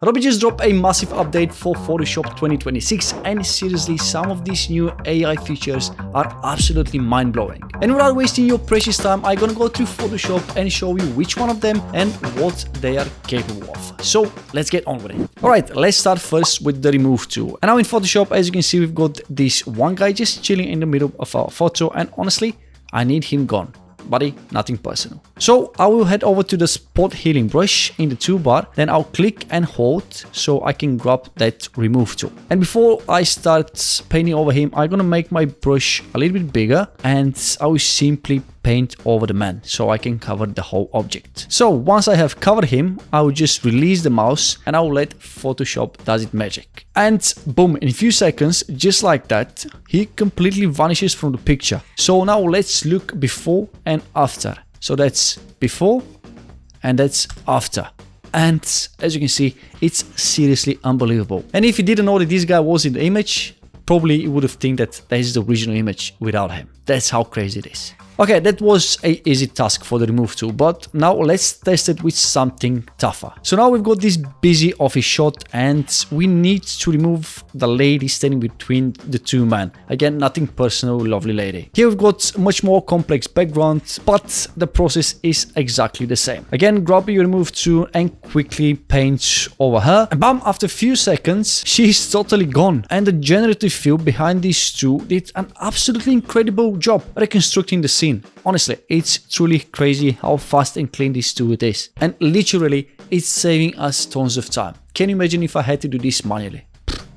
Adobe just dropped a massive update for Photoshop 2026, and seriously, some of these new AI features are absolutely mind-blowing. And without wasting your precious time, I'm gonna go through Photoshop and show you which one of them and what they are capable of. So let's get on with it. Alright, let's start first with the remove tool. And now in Photoshop, as you can see, we've got this one guy just chilling in the middle of our photo, and honestly, I need him gone. Buddy, nothing personal. So I will head over to the spot healing brush in the toolbar, then I'll click and hold so I can grab that remove tool. And before I start painting over him, I'm gonna make my brush a little bit bigger, and I will simply paint over the man so I can cover the whole object. So once I have covered him, I will just release the mouse and I will let Photoshop does its magic. And boom, in a few seconds, just like that, he completely vanishes from the picture. So now let's look before and after. So that's before and that's after. And as you can see, it's seriously unbelievable. And if you didn't know that this guy was in the image, probably you would have think that that is the original image without him. That's how crazy it is. Okay, that was an easy task for the remove tool, but now let's test it with something tougher. So now we've got this busy office shot and we need to remove the lady standing between the two men. Again, nothing personal, lovely lady. Here we've got much more complex background, but the process is exactly the same. Again, grab your remove tool and quickly paint over her. And bam, after a few seconds, she's totally gone. And the generative field behind this tool did an absolutely incredible job reconstructing the scene. Honestly, it's truly crazy how fast and clean this tool is. And literally, it's saving us tons of time. Can you imagine if I had to do this manually?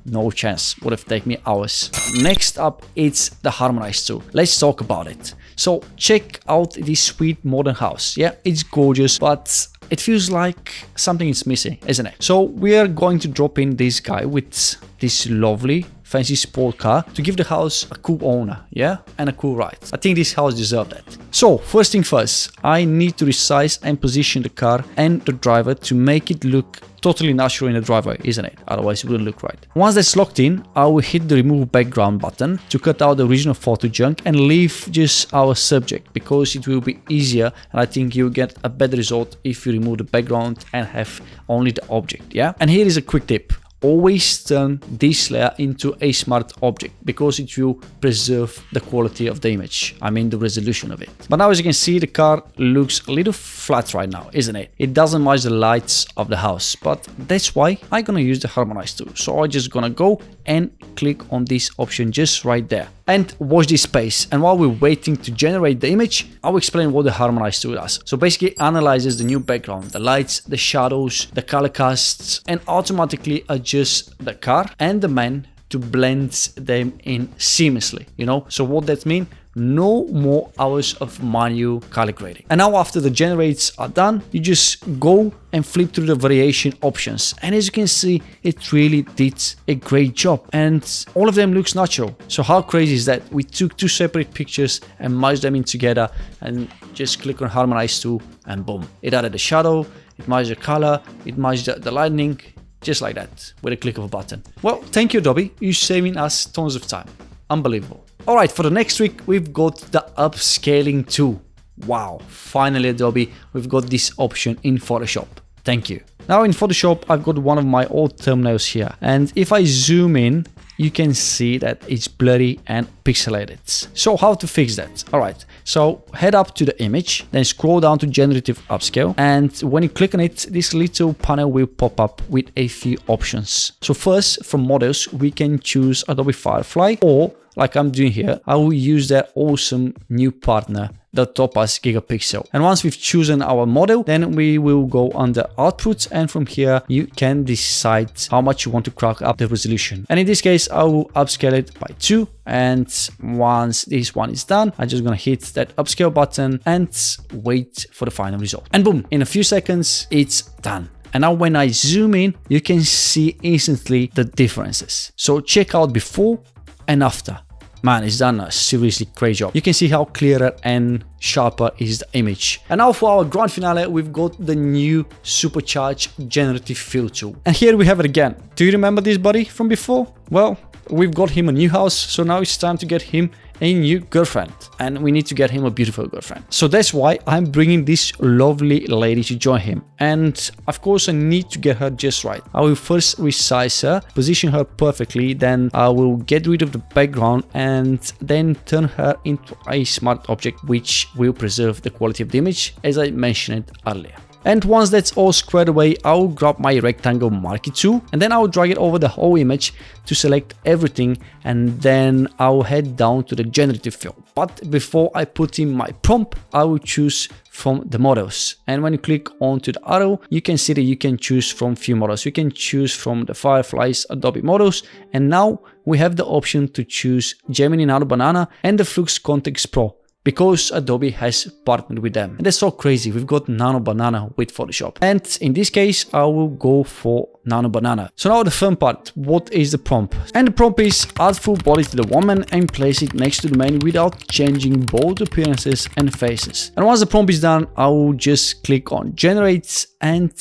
No chance, would have taken me hours. Next up, it's the Harmonize tool. Let's talk about it. So check out this sweet modern house. Yeah, it's gorgeous, but it feels like something is missing, isn't it? So we are going to drop in this guy with this lovely fancy sport car to give the house a cool owner, yeah, and a cool ride. I think this house deserves that. So first thing first, I need to resize and position the car and the driver to make it look totally natural in the driveway, isn't it? Otherwise it wouldn't look right. Once that's locked in, I will hit the remove background button to cut out the original photo junk and leave just our subject, because it will be easier, and I think you'll get a better result if you remove the background and have only the object, yeah? And here is a quick tip. Always turn this layer into a smart object, because it will preserve the quality of the image. I mean the resolution of it. But now as you can see, the car looks a little flat right now, isn't it? It doesn't match the lights of the house, but that's why I'm gonna use the Harmonize tool. So I'm just gonna go and click on this option just right there. And watch this space. And while we're waiting to generate the image, I'll explain what the Harmonize tool does. So basically analyzes the new background, the lights, the shadows, the color casts, and automatically adjusts the car and the man to blend them in seamlessly, you know? So what that means? No more hours of manual color grading. And now after the generates are done, you just go and flip through the variation options. And as you can see, it really did a great job. And all of them looks natural. So how crazy is that? We took two separate pictures and merged them in together, and just click on Harmonize tool and boom. It added the shadow, it matched the color, it matched the lightning, just like that, with a click of a button. Well, thank you Adobe, you're saving us tons of time. Unbelievable. Alright, for the next week, we've got the upscaling tool. Wow, finally Adobe, we've got this option in Photoshop. Thank you. Now in Photoshop, I've got one of my old thumbnails here. And if I zoom in, you can see that it's blurry and pixelated. So how to fix that? Alright, so head up to the image, then scroll down to Generative Upscale. And when you click on it, this little panel will pop up with a few options. So first, from models, we can choose Adobe Firefly, or like I'm doing here, I will use their awesome new partner, the Topaz Gigapixel. And once we've chosen our model, then we will go under output, and from here you can decide how much you want to crank up the resolution. And in this case, I will upscale it by 2. And once this one is done, I'm just gonna hit that upscale button and wait for the final result. And boom, in a few seconds, it's done. And now when I zoom in, you can see instantly the differences. So check out before and after. Man, it's done a seriously great job. You can see how clearer and sharper is the image. And now for our grand finale, we've got the new supercharged generative fill tool. And here we have it again. Do you remember this buddy from before? Well, we've got him a new house, so now it's time to get him a new girlfriend, and we need to get him a beautiful girlfriend. So that's why I'm bringing this lovely lady to join him, and of course I need to get her just right. I will first resize her, position her perfectly, then I will get rid of the background and then turn her into a smart object which will preserve the quality of the image as I mentioned earlier. And once that's all squared away, I'll grab my rectangle marquee tool and then I'll drag it over the whole image to select everything, and then I'll head down to the generative field. But before I put in my prompt, I will choose from the models, and when you click onto the arrow, you can see that you can choose from few models. You can choose from the Fireflies Adobe models, and now we have the option to choose Gemini Nano Banana and the Flux Context Pro, because Adobe has partnered with them. And that's so crazy. We've got Nano Banana with Photoshop. And in this case, I will go for Nano Banana. So now the fun part, what is the prompt? And the prompt is add full body to the woman and place it next to the man without changing both appearances and faces. And once the prompt is done, I will just click on generate and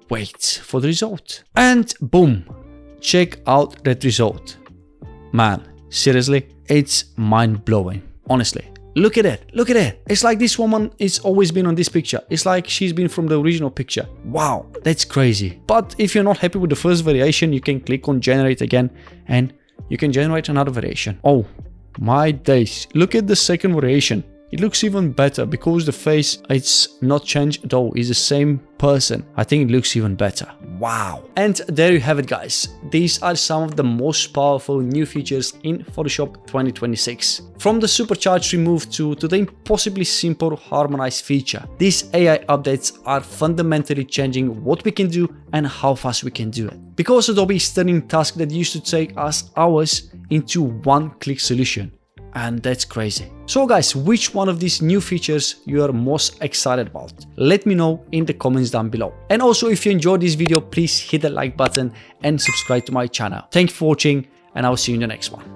wait for the result. And boom, check out that result. Man, seriously, it's mind-blowing, honestly. Look at it, look at it. It's like this woman is always been on this picture. It's like she's been from the original picture. Wow, that's crazy. But if you're not happy with the first variation, you can click on generate again and you can generate another variation. Oh my days, look at the second variation. It looks even better because the face, it's not changed at all. It's the same person. I think it looks even better. Wow. And there you have it, guys. These are some of the most powerful new features in Photoshop 2026. From the supercharged remove to the impossibly simple harmonize feature, these AI updates are fundamentally changing what we can do and how fast we can do it. Because Adobe is turning tasks that used to take us hours into one-click solution. And that's crazy. So guys, which one of these new features you are most excited about? Let me know in the comments down below. And also, if you enjoyed this video, please hit the like button and subscribe to my channel. Thank you for watching, and I'll see you in the next one.